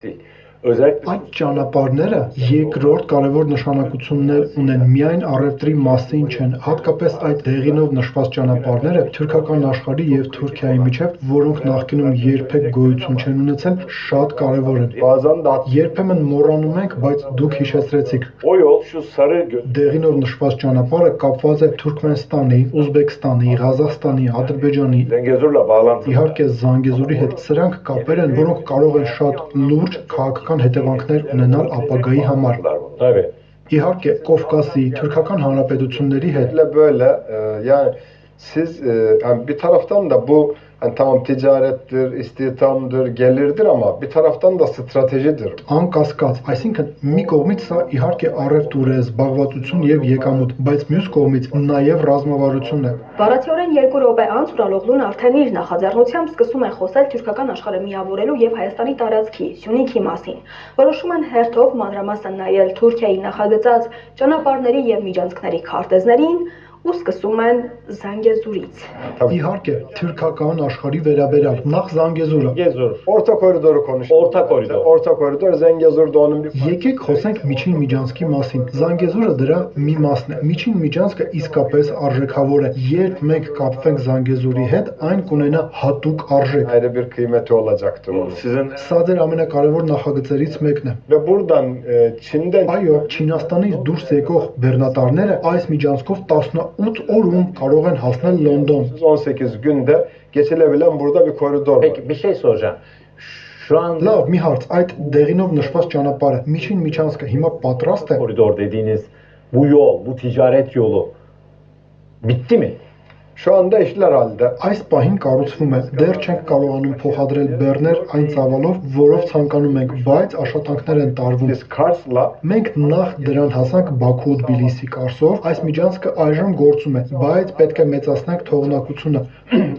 Այդ ճանապարհները երկրորդ կարևոր նշանակություններ ունեն միայն առևտրի մասին չեն, հատկապես այդ դեղինով նշված ճանապարհները թուրքական աշխարհի եւ Թուրքիայի միջև, որոնք նախկինում երբեք գոյություն չեն ունեցել, շատ կարևոր են։ Երբեմն մոռանում ենք, բայց դուք հիշեցրեցիք։ Դեղինով նշված ճանապարհը կապված է Թուրքմենստանի, Ուզբեկստանի, Ղազախստանի, Ադրբեջանի, իհարկե Զանգեզուրի հետ։ Սրանք կապեր են, որոնք կարող են շատ լուրջ քաղաքական հետևանքներ ունենալ ապագայի համար։ Իհարկե, Կովկասի, թուրքական հանրապետությունների հետ։ Bir taraftan da bu tamam ticarettir, istihdamdır, gelirdir ama bir taraftan da stratejidir. Անկասկած, այսինքն մի կողմից սա իհարկե առևտուր է, զբաղվածություն եւ եկամուտ, բայց մյուս կողմից նաեւ ռազմավարություն է։ Բառացիորեն 2 րոպե անց Ուրալօղլուն արդեն իր նախաձեռնությամբ սկսում է խոսել թուրքական աշխարհը միավորելու եւ Հայաստանի տարածքի, Սյունիքի մասին։ Որոշում են հերթով մանրամասն նայել Թուրքիայի նախագծած ճանապարհների եւ միջանցքների քարտեզներին ու սկսում են Զանգեզուրից։ Իհարկե, թուրքական աշխարհի վերաբերյալ նախ Զանգեզուրը։ Orta koridoru konuşalım. Orta koridor Zengezur'da onun bir Եկեք խոսենք միջին միջանցքի մասին։ Զանգեզուրը դրա մի մասն է։ Միջին միջանցքը իսկապես արժեքավոր է։ Երբ մենք կապվենք Զանգեզուրի հետ, այն կունենա հատուկ արժեք։ ayrı bir kıymeti olacaktır onun. Սա ձեր ամենակարևոր նախագծերից մեկն է։ Ve buradan Çin'den Այո, Չինաստանից դուրս եկող բեռնատարները այս միջանցքով 18 օրում կարող են հասնել Լոնդոն։ 18 günde geçilebilen burada bir koridor var. Peki bir şey soracağım. Şu an Լավ, մի հարց, այդ դեղինով նշված ճանապարհը, միջին միջանցքը հիմա պատրաստ է։ koridor dediğiniz bu yol, bu ticaret yolu bitti mi? Şu anda işler halde. Այս պահին կառուցվում է, դեռ չենք կարողանում փոխադրել բեռներ այն ծավալով, որով ցանկանում ենք, բայց աշխատանքներ են տարվում։ Biz Kars'la Մենք նախ դրան հասանք Բաքու Թբիլիսի Կարսով, այս միջանցքը այժմ գործում է, բայց պետք է մեծացնենք թողունակությունը։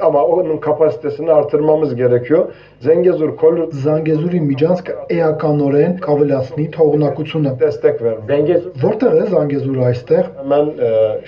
ama onun kapasitesini artırmamız gerekiyor. Zengezur koridor Զանգեզուրի միջանցքը էականորեն կավելացնի թողունակությունը։ destek vermiş. Zengezur Որտեղ է Զանգեզուրը այստեղ։ Hemen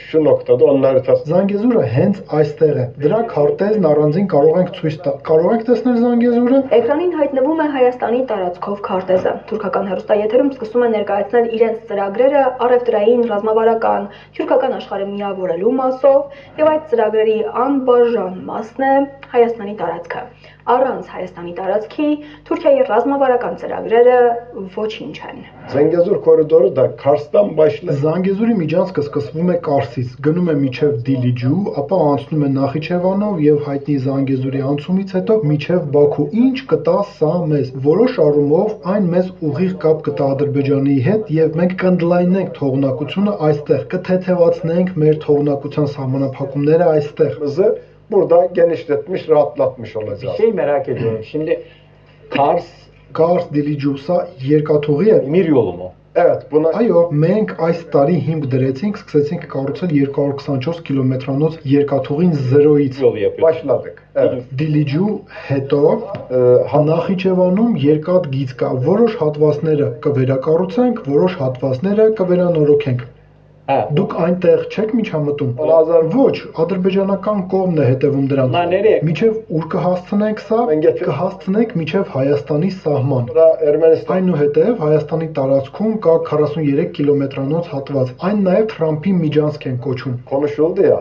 şu noktada onun haritası. Զանգեզուրը հենց այստեղ է։ Դրա քարտեզն առանձին կարող ենք ցույց տալ։ Կարող եք տեսնել Զանգեզուրը։ Էկրանին հայտնվում է Հայաստանի տարածքով քարտեզը։ Թուրքական հեռուստաեթերում սկսում է ներկայացնել իրենց ծրագրերը առևտրային, ռազմավարական, թուրքական աշխարհը միավորելու մասով, եւ այդ ծրագրերի անբաժան մասն է Հայաստանի տարածքը։ Առանց Հայաստանի տարածքի Թուրքիայի ռազմավարական ծրագրերը ոչինչ են։ Zengezur koridoru da Kars'tan başlayıp Զանգեզուրի միջանցքը սկսվում է Կարսից, գնում է մինչև Դիլիջու, ապա անցնում է Նախիջևանով եւ հայտնի Զանգեզուրի անցումից հետո մինչև Բաքու։ Ինչ կտա սա մեզ։ Որոշ առումով այն մեզ ուղիղ կապ կտա Ադրբեջանի հետ եւ մենք կընդլայնենք թողունակությունը այստեղ, կթեթևացնենք մեր թողունակության սահմանափակումները այստեղ։ burada genişletmiş, rahatlatmış bir olacağız. şey merak ediyorum. Şimdi Kars Կարս Դիլիջու սա երկաթուղի է։ demir yolu mu? Evet, buna Այո, մենք այս տարի հիմք դրեցինք, սկսեցինք կառուցել 224 կիլոմետրանոց երկաթուղին 0-ից։ Yolu yapıyor. başladık. Evet. Դիլիջու հետո Նախիջևանում երկաթ գիծ կա, որոշ հատվածները կվերակառուցենք, որոշ հատվածները կվերանորոգենք։ Ha, Դուք այնտեղ չեք միջամտում։ Ազար- Ոչ, ադրբեջանական կողմն է հետևում դրան։ Նա ներե՞։ Միջև ուր կհասցնենք սա, Մենք եթե- կհասցնենք միջև Հայաստանի սահման։ Sonra Ermenistan Այնուհետև Հայաստանի տարածքում կա 43 կիլոմետրանոց հատված։ Այն նաև Թրամփի միջանցք են կոչում։ konuşuldu ya.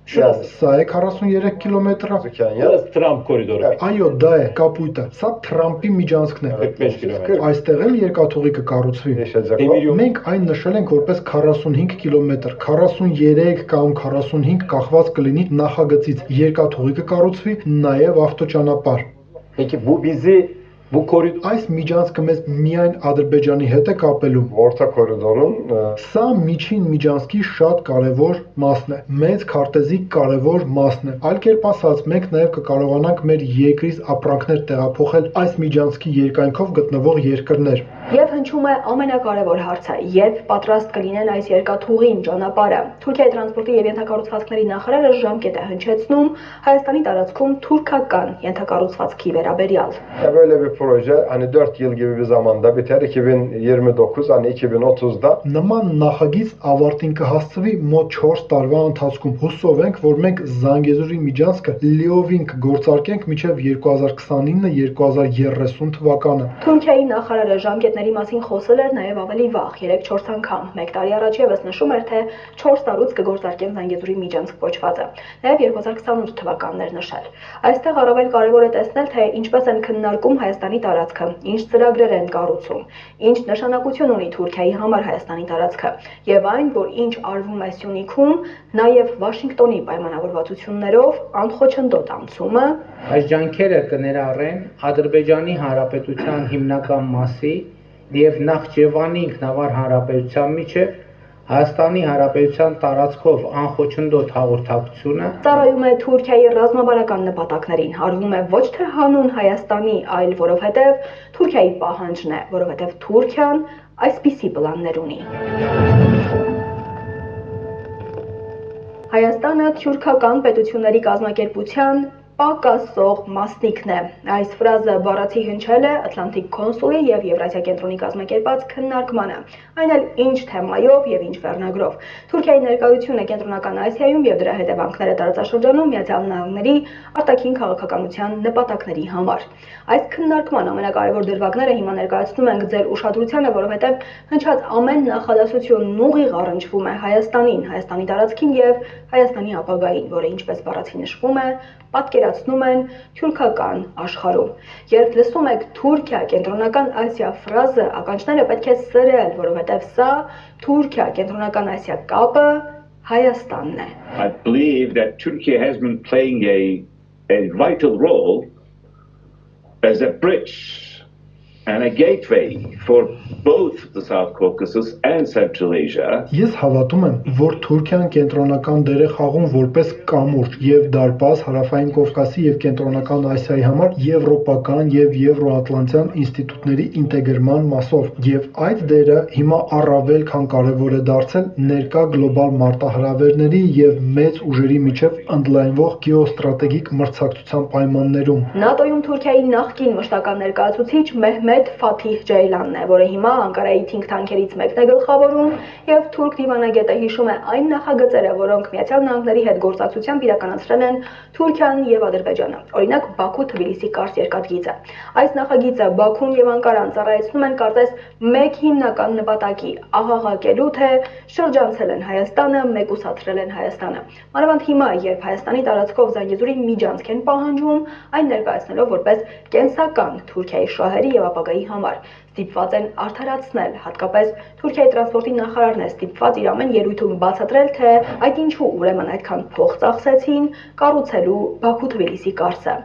şurası. Սա է 43 կիլոմետրը։ Kenya. Burası Trump koridoru. Evet. Այո, դա է կապույտը։ Սա Թրամփի միջանցքն է։ 45 kilometre. Այստեղ էլ երկաթուղի կկառուցվի։ Yaşayacak. Demir yolu. Մենք այն նշել ենք որպես 45 կիլոմետր, 43 կամ 45 կախված կլինի նախագծից։ Երկաթուղի կկառուցվի, նաև ավտոճանապարհ։ Peki bu koridor Այս միջանցքը մեզ միայն Ադրբեջանի հետ է կապելու։ Orta koridorun Սա միջին միջանցքի շատ կարևոր մասն է, մեծ քարտեզի կարևոր մասն է։ Այլ կերպ ասած, մենք նաև կկարողանանք մեր երկրից ապրանքներ տեղափոխել այս միջանցքի երկայնքով գտնվող երկրներ։ Եվ հնչում է ամենակարևոր հարցը, երբ պատրաստ կլինեն այս երկաթուղին ճանապարհը։ Թուրքիայի տրանսպորտի եւ ենթակառուցվածքների նախարարը ժամկետ է հնչեցնում Հայաստանի տարածքում թուրքական ենթակառուցվածքի վերաբերյալ։ Böyle bir proje hani 4 yıl gibi bir zamanda biter 2029 hani 2030'da. Նման նախագիծ ավարտին կհասցվի մոտ 4 տարվա ընթացքում։ Հուսով ենք, որ մենք Զանգեզուրի միջանցքը լիովին կգործարկենք մինչև 2029-2030 թվականը։ Թուրքիայի նախարարը ժամկետների մասին խոսել էր նաև ավելի վաղ, 3-4 անգամ։ Մեկ տարի առաջ եւս նշում էր, թե 4 տարուց կգործարկեն Զանգեզուրի միջանցք կոչվածը։ Նաև 2028 թվականներ նշել։ Այստեղ առավել կարևոր է տեսնել, թե ինչպես են քննարկում Հայաստանի տարածքը, ինչ ծրագրեր են կառուցում, ինչ նշանակություն ունի Թուրքիայի համար Հայաստանի տարածքը, եւ այն, որ ինչ արվում է Սյունիքում, նաև Վաշինգտոնի պայմանավորվածություններով անխոչնդոտ անցումը։ Այս ջանքերը կներառեն Ադրբեջանի Հանրապետության հիմնական մասի եւ Նախճեվանի ինքնավար հանրապետության միջև Հայաստանի Հանրապետության տարածքով անխոչնդոտ հաղորդակցությունը Ծառայում է Թուրքիայի ռազմավարական նպատակներին, արվում է ոչ թե հանուն Հայաստանի, այլ որովհետև Թուրքիայի պահանջն է, որովհետև Թուրքիան այսպիսի պլաններ ունի։ Հայաստանը թյուրքական պետությունների կազմակերպության պակասող մասնիկն է։ Այս ֆրազը բառացի հնչել է Ատլանտիկ կոնսուլի եւ Եվրասիա կենտրոնի կազմակերպած քննարկմանը, այն էլ ինչ թեմայով եւ ինչ վերնագրով։ Թուրքիայի ներկայությունը Կենտրոնական Ասիայում եւ դրա հետևանքները տարածաշրջանում Միացյալ Նահանգների արտաքին քաղաքականության նպատակների համար։ Այս քննարկման ամենակարևոր դրվագները հիմա ներկայացնում ենք ձեր ուշադրությանը, որովհետեւ հնչած ամեն նախադասությունն ուղիղ առնչվում է Հայաստանին, Հայաստանի տարածքին եւ Հայաստանի ապագային, որը ինչպես բառացի նշվում է, պատկերացնում են թյուրքական աշխարհում։ Երբ լսում եք Թուրքիա, Կենտրոնական Ասիա ֆրազը, ականջները պետք է սրել, որովհետև սա Թուրքիա, Կենտրոնական Ասիա կապը Հայաստանն է։ I believe that Turkey has been playing a vital role as a bridge and a gateway for both the South Caucasus and Central Asia. Ես հավատում եմ, որ Թուրքիան կենտրոնական դեր է խաղում որպես կամուրջ եւ դարպաս Հարավային Կովկասի եւ Կենտրոնական Ասիայի համար եվրոպական եւ եվրոատլանտյան ինստիտուտների ինտեգրման մասով, եւ այդ դերը հիմա առավել քան կարեւոր է դարձել ներկա գլոբալ մարտահրավերների եւ մեծ ուժերի միջև ընդլայնվող գեոստրատեգիկ մրցակցության պայմաններում։ ՆԱՏՕ-ում Թուրքիայի նախկին մշտական ներկայացուցիչ Մեհմեդ Ֆաթիհ Ջեյլանն է, որը հիմա Անկարայի think tank-երից մեկն է գլխավորում, եւ թուրք դիվանագետը հիշում է այն նախագծերը, որոնք Միացյալ Նահանգների հետ գործակցությամբ իրականացրել են Թուրքիան եւ Ադրբեջանը։ Օրինակ Բաքու-Թբիլիսի կարճ երկաթգիծը։ Այս նախագիծը Բաքուն եւ Անկարան ծառայեցնում են կարծես մեկ հիմնական նպատակի՝ աղաղակելու, թե շրջանցել են Հայաստանը, մեկուսացրել են Հայաստանը։ Մանավանդ հիմա, երբ Հայաստանի տարածքով Զանգեզուրի միջանցք են պահանջում, այն ներկայացնելով որպես կենսական Թուրքիայի շահերի եւ ապագայի համար։ Ստիպված են արդարացնել, հատկապես Թուրքիայի տրանսպորտի նախարարն է ստիպված իր ամեն ելույթում բացատրել, թե այդ ինչու ուրեմն այդքան փող ծախսեցին կառուցելու Բաքու-Թբիլիսի կառսը։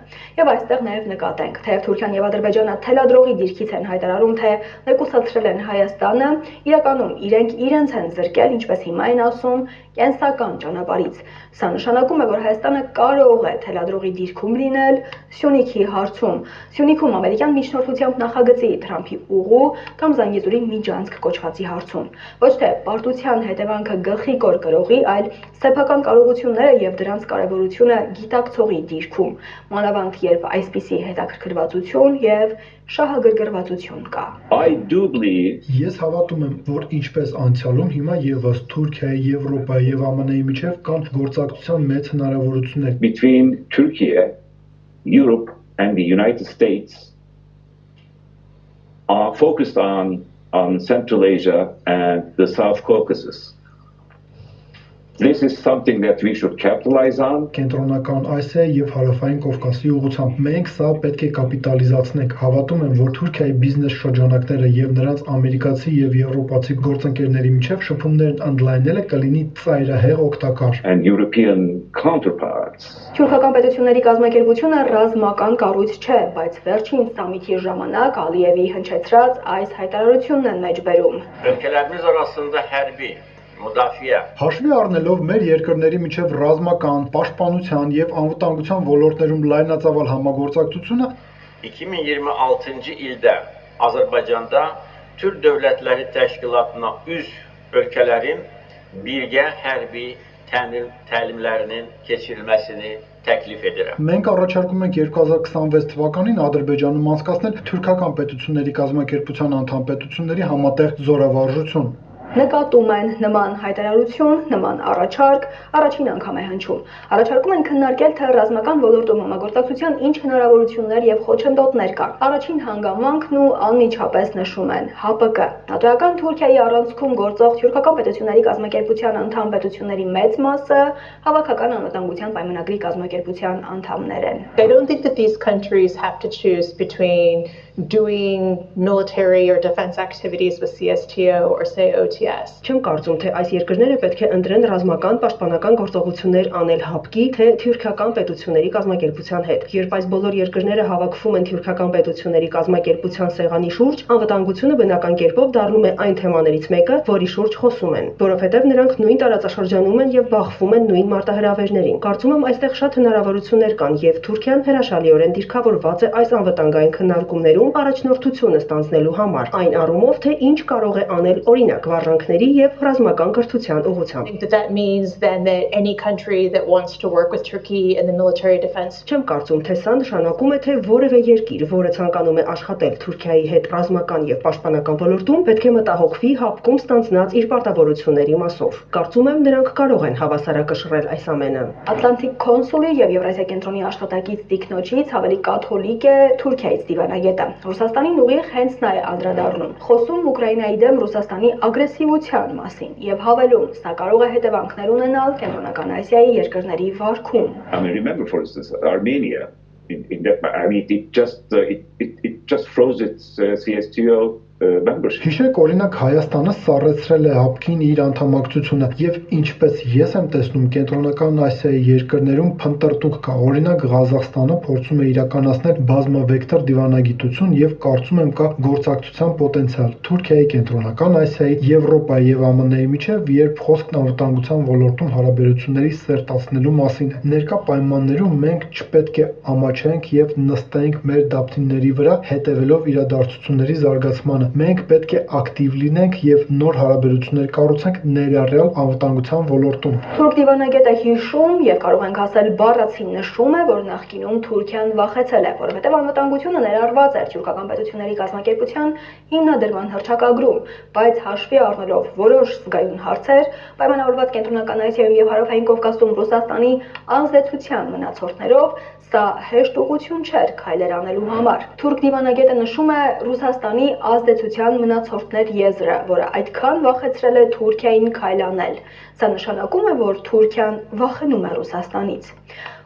Եվ այստեղ նաև նկատենք, թեև Թուրքիան եւ Ադրբեջանը թելադրողի դիրքից են հայտարարում, թե մեկուսացրել են Հայաստանը, իրականում իրենք իրենց են զրկել, ինչպես հիմա են ասում, կենսական ճանապարհից։ Սա նշանակում է, որ Հայաստանը կարող է թելադրողի դիրքում լինել Սյունիքի հարցում։ Սյունիքում ամերիկյան միջնորդությամբ նախագծի Թրամփի ուղու կամ Զանգեզուրի միջանցք կոչվածի հարցում։ Ոչ թե պարտության հետևանքը գլխիկոր կրողի, այլ սեփական կարողությունները եւ դրանց կարեւորությունը գիտակցողի դիրքում, մանավանդ երբ այսպիսի հետաքրքրվածություն եւ շահագրգռվածություն կա։ I do believe Ես հավատում եմ, որ ինչպես անցյալում հիմա եւս Թուրքիայի, Եվրոպայի եւ ԱՄՆ-ի միջև կան գործակցության մեծ հնարավորություններ։ between Turkey, Europe and the United States are focused on Central Asia and the South Caucasus. This is something that we should capitalize on. Կենտրոնական Ասիայի եւ Հարավային Կովկասի ուղղությամբ մենք սա պետք է կապիտալիզացնենք։ Հավատում եմ, որ Թուրքիայի բիզնես շրջանակները եւ նրանց ամերիկացի եւ եվրոպացի գործընկերների միջև շփումներն ընդլայնելը կլինի ծայրահեղ օգտակար։ And European counterparts. Թուրքական պետությունների կազմակերպությունը ռազմական կառույց չէ, բայց վերջին սամիթի ժամանակ Ալիևի հնչեցրած այս հայտարարությունն են մեջբերում։ Ülkelerimiz arasında hərbi, müdafiə Հաշվի առնելով մեր երկրների միջև ռազմական, պաշտպանության եւ անվտանգության ոլորտներում լայնածավալ համագործակցությունը 2026-cı ildə Azərbaycanda Türk Dövlətləri Təşkilatına üzv ölkələrin birgə hərbi təlimlərinin keçirilməsini təklif edirəm. Մենք առաջարկում ենք 2026 թվականին Ադրբեջանում անցկացնել թուրքական պետությունների կազմակերպության անդամ պետությունների համատեղ զորավարժություն։ Նկատում են նման հայտարարություն, նման առաջարկ առաջին անգամ է հնչում։ Առաջարկում են քննարկել, թե ռազմական ոլորտում համագործակցության ինչ հնարավորություններ եւ խոչընդոտներ կան։ Առաջին հանգամանքն ու անմիջապես նշում են ՀԱՊԿ։ Նատոյական Թուրքիայի առանցքում գործող թուրքական պետությունների կազմակերպության անդամ պետությունների մեծ մասը հավաքական անվտանգության պայմանագրի կազմակերպության անդամներ են։ I don't think that these countries have to choose between doing military or defense activities with CSTO or say OTS. Չեմ կարծում, թե այս երկրները պետք է ընտրեն ռազմական պաշտպանական գործողություններ անել ՀԱՊԿ-ի, թե թուրքական պետությունների կազմակերպության հետ։ Երբ այս բոլոր երկրները հավաքվում են թուրքական պետությունների կազմակերպության սեղանի շուրջ, անվտանգությունը բնական կերպով դառնում է այն թեմաներից մեկը, որի շուրջ խոսում են, որովհետև նրանք նույն տարածաշրջանում են եւ բախվում են նույն մարտահրավերներին։ Կարծում եմ, այստեղ շատ հնարավորություններ կան եւ Թուրքիան հրաշալիորեն դիրքավորված է այս անվտանգային քննարկումներում առաջնորդությունը ստանձնելու համար, այն առումով, թե ինչ կարող է անել օրինակ վարժանքների եւ ռազմական կրթության ուղղությամբ։ I think that means then that any country that wants to work with Turkey in the military defense. Չեմ կարծում, թե սա նշանակում է, թե որևէ երկիր, որը ցանկանում է աշխատել Թուրքիայի հետ ռազմական եւ պաշտպանական ոլորտում, պետք է մտահոգվի ՀԱՊԿ-ում ստանձնած իր պարտավորությունների մասով։ Կարծում եմ, նրանք կարող են հավասարակշռել այս ամենը։ Ատլանտիկ կոնսուլի եւ Եվրասիա կենտրոնի աշխատակից տիկնոջից ավելի կաթոլիկ է Թուրքիայից դիվանագետը։ Ռուսաստանին ուղիղ հենց նա է անդրադառնում։ Խոսում Ուկրաինայի դեմ Ռուսաստանի ագրեսիվության մասին եւ հավելում, սա կարող է հետևանքներ ունենալ Կենտրոնական Ասիայի երկրների վարքում։ I mean, remember, for instance, Armenia. In that, I mean, it just froze its CSTO membership. Հիշեք, օրինակ Հայաստանը սառեցրել է ՀԱՊԿ-ին իր անդամակցությունը եւ ինչպես ես եմ տեսնում Կենտրոնական Ասիայի երկրներում փնտրտուք կա։ Օրինակ Ղազախստանը փորձում է իրականացնել բազմավեկտոր դիվանագիտություն եւ կարծում եմ կա գործակցության պոտենցիալ Թուրքիայի, Կենտրոնական Ասիայի, Եվրոպայի եւ ԱՄՆ-ի միջեւ, երբ խոսքն անվտանգության ոլորտում հարաբերությունների սերտացնելու մասին է։ Ներկա պայմաններում մենք չպետք է ամաչենք եւ նստենք մեր դափթիների վրա հետեւելով իրադարձությունների զարգացմանը։ Մենք պետք է ակտիվ լինենք եւ նոր հարաբերություններ կառուցենք ներառյալ անվտանգության ոլորտում։ Թուրք դիվանագետը հիշում եւ կարող ենք ասել բառացի նշում է, որ նախկինում Թուրքիան վախեցել է, որովհետեւ անվտանգությունը ներառված էր թուրքական պետությունների կազմակերպության հիմնադրման հռչակագրում, բայց հաշվի առնելով որոշ զգայուն հարցեր, պայմանավորված Կենտրոնական Ասիայում եւ Հարավային Կովկասում Ռուսաստանի ազդեցության մնացորդներով, սա հեշտ ուղղություն չէր քայլեր անելու համար։ Թուրք դիվանագետը նշում է Ռուսաստանի ազդեցության մնացորդներ եզրը, որը այդքան վախեցրել է Թուրքիային քայլ անել։ Սա նշանակում է, որ Թուրքիան վախենում է Ռուսաստանից։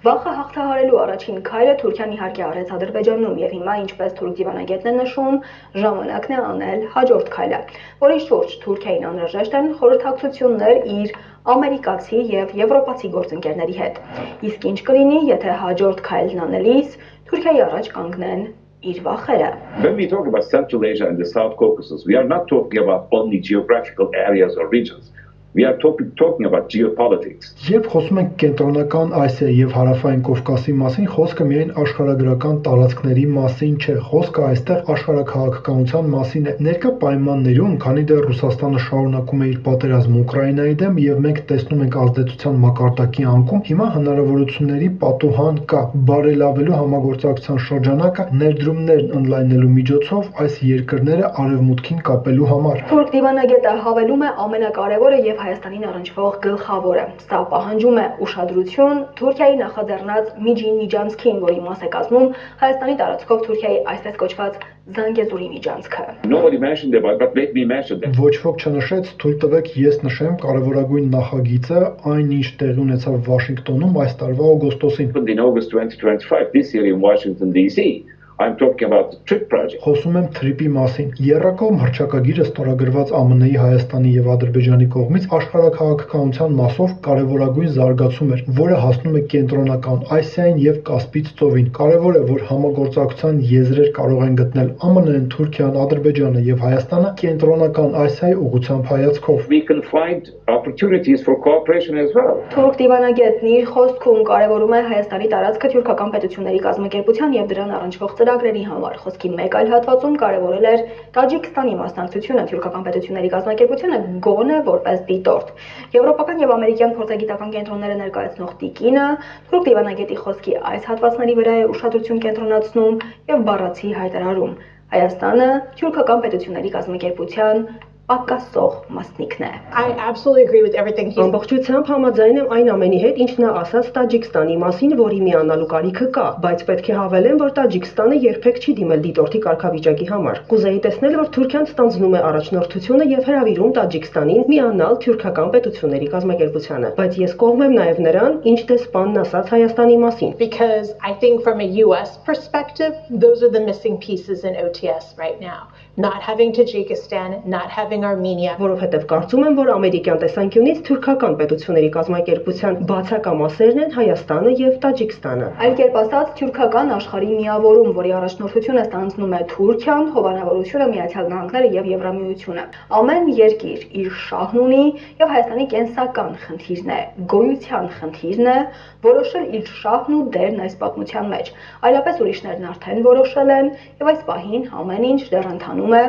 Վախը հաղթահարելու առաջին քայլը Թուրքիան իհարկե արեց Ադրբեջանում եւ հիմա, ինչպես թուրք դիվանագետն է նշում, ժամանակն է անել հաջորդ քայլը, որի շուրջ Թուրքիային անհրաժեշտ են խորհրդակցություններ իր ամերիկացի եւ եվրոպացի գործընկերների հետ։ Իսկ ինչ կլինի, եթե հաջորդ քայլն անելիս Թուրքիայի առաջ կանգնեն իր վախերը։ When we talk about Central Asia and the South Caucasus, we are not talking about only geographical areas or regions. We are talking about geopolitics. Երբ խոսում ենք Կենտրոնական Ասիայի եւ Հարավային Կովկասի մասին, խոսքը միայն աշխարհագրական տարածքների մասին չէ, խոսքը այստեղ աշխարհաքաղաքականության մասին է։ Ներկա պայմաններում, քանի դեռ Ռուսաստանը շարունակում է իր պատերազմը Ուկրաինայի դեմ եւ մենք տեսնում ենք ազդեցության մակարդակի անկում, հիմա հնարավորությունների պատուհան կա բարելավելու համագործակցության շրջանակը ներդրումներն ընդլայնելու միջոցով այս երկրները արևմուտքին կապելու համար։ Թուրք դիվանագետը հավելում է ամենակարևորը եւ Հայաստանին առնչվող գլխավորը։ Սա պահանջում է ուշադրություն Թուրքիայի նախաձեռնած միջին միջանցքին, որի մաս է կազմում Հայաստանի տարածքով Թուրքիայի այսպես կոչված Զանգեզուրի միջանցքը։ Nobody mentioned about, but let me mention that. Ոչ ոք չնշեց, թույլ տվեք ես նշեմ կարևորագույն նախագիծը, այն ինչ տեղի ունեցավ Վաշինգտոնում այս տարվա օգոստոսին։ In August 2025, this year in Washington, D.C., I'm talking about the TRIP project. Խոսում եմ TRIP-ի մասին։ Եռակողմ հռչակագիրը ստորագրված ԱՄՆ-ի, Հայաստանի եւ Ադրբեջանի կողմից աշխարհաքաղաքականության մասով կարևորագույն զարգացում էր, որը հասնում է Կենտրոնական Ասիային եւ Կասպից ծովին։ Կարևոր է, որ համագործակցության եզրեր կարող են գտնել ԱՄՆ-ն, Թուրքիան, Ադրբեջանը եւ Հայաստանը Կենտրոնական Ասիայի ուղղությամբ հայացքով։ We can find opportunities for cooperation as well. Թուրք դիվանագետն իր խոսքում կարևորում է Հայաստանի տարածքը թուրքական պետությունների կազմակերպության եւ դրան առնչվող ծրագրերի համար։ Խոսքի մեկ այլ հատվածում կարևորել էր Տաջիկստանի մասնակցությունը թյուրքական պետությունների կազմակերպությանը գոնե որպես դիտորդ։ Եվրոպական եւ ամերիկյան փորձագիտական կենտրոնները ներկայացնող տիկինը թուրք դիվանագետի խոսքի այս հատվածների վրա է ուշադրություն կենտրոնացնում եւ բառացի հայտարարում. Հայաստանը թյուրքական պետությունների կազմակերպության պակասող մասնիկն է։ I absolutely agree with everything he's Ամբողջությամբ համաձայն եմ այն ամենի հետ, ինչ նա ասաց Տաջիկստանի մասին, որի միանալու կարիքը կա, բայց պետք է հավելեմ, որ Տաջիկստանը երբեք չի դիմել դիտորդի կարգավիճակի համար։ Կուզեի տեսնել, որ Թուրքիան ստանձնում է առաջնորդությունը եւ հրավիրում Տաջիկստանին միանալ թյուրքական պետությունների կազմակերպությանը, բայց ես կողմ եմ նաեւ նրան, ինչ դեսպանն ասաց Հայաստանի մասին։ because I think from a US perspective, those are the missing pieces in OTS right now. Not having Tajikistan, not having Armenia. Որովհետև կարծում եմ, որ ամերիկյան տեսանկյունից թուրքական պետությունների կազմակերպության բացակամասերն են Հայաստանը եւ Տաջիկստանը։ Այլ կերպ ասած, թյուրքական աշխարհի միավորում, որի առաջնորդությունը ստանձնում է Թուրքիան, հովանավորությունը Միացյալ Նահանգները եւ Եվրամիությունը։ Ամեն երկիր իր շահն ունի եւ Հայաստանի կենսական խնդիրն է, գոյության խնդիրն է որոշել իր շահն ու դերն այս պատմության մեջ։ Այլապես ուրիշներն արդեն որոշել են եւ այս պահին ամեն ինչ դեռ ընթանում է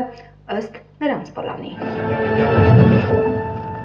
ըստ նրանց պլանի։